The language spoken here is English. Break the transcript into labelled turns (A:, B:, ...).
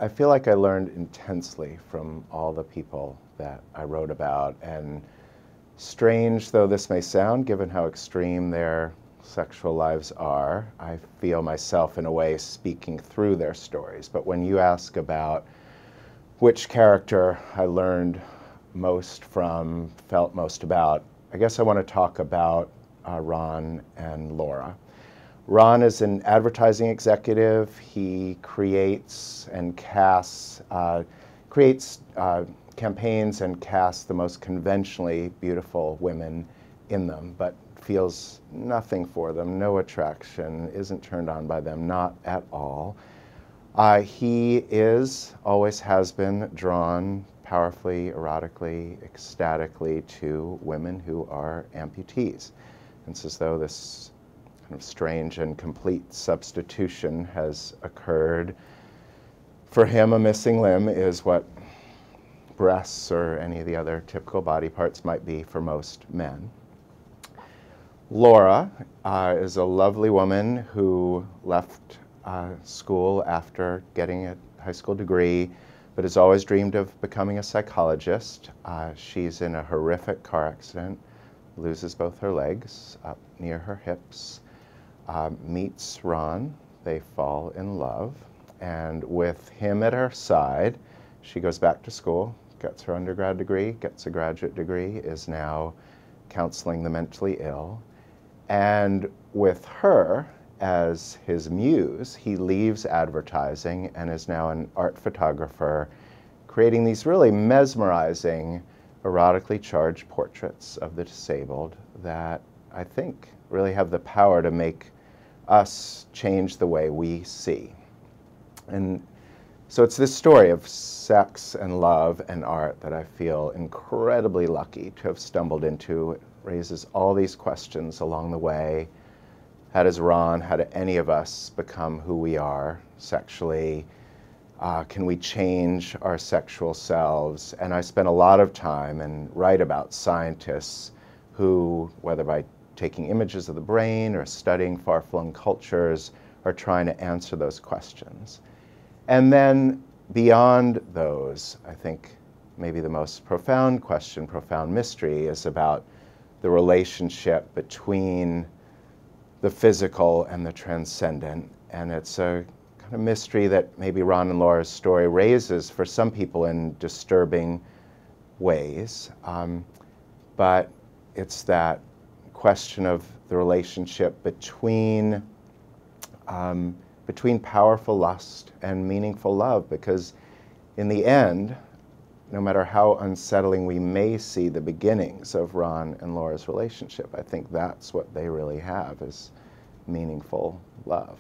A: I feel like I learned intensely from all the people that I wrote about, and strange though this may sound, given how extreme their sexual lives are, I feel myself in a way speaking through their stories. But when you ask about which character I learned most from, felt most about, I guess I want to talk about Ron and Laura. Ron is an advertising executive. He creates and casts, campaigns and casts the most conventionally beautiful women in them, but feels nothing for them, no attraction, isn't turned on by them, not at all. He is, always has been, drawn powerfully, erotically, ecstatically to women who are amputees. It's as though this kind of strange and complete substitution has occurred. For him, a missing limb is what breasts or any of the other typical body parts might be for most men. Laura is a lovely woman who left school after getting a high school degree, but has always dreamed of becoming a psychologist. She's in a horrific car accident, loses both her legs up near her hips, meets Ron, they fall in love, and with him at her side, she goes back to school, gets her undergrad degree, gets a graduate degree, is now counseling the mentally ill, and with her as his muse, he leaves advertising and is now an art photographer, creating these really mesmerizing, erotically charged portraits of the disabled that I think really have the power to make us change the way we see. And so it's this story of sex and love and art that I feel incredibly lucky to have stumbled into. It raises all these questions along the way. How does Ron, how do any of us become who we are sexually? Can we change our sexual selves? And I spend a lot of time and write about scientists who, whether by taking images of the brain or studying far-flung cultures, are trying to answer those questions. And then beyond those, I think maybe the most profound question, profound mystery, is about the relationship between the physical and the transcendent. And it's a kind of mystery that maybe Ron and Laura's story raises for some people in disturbing ways. But it's that question of the relationship between powerful lust and meaningful love, because in the end, no matter how unsettling we may see the beginnings of Ron and Laura's relationship, I think that's what they really have, is meaningful love.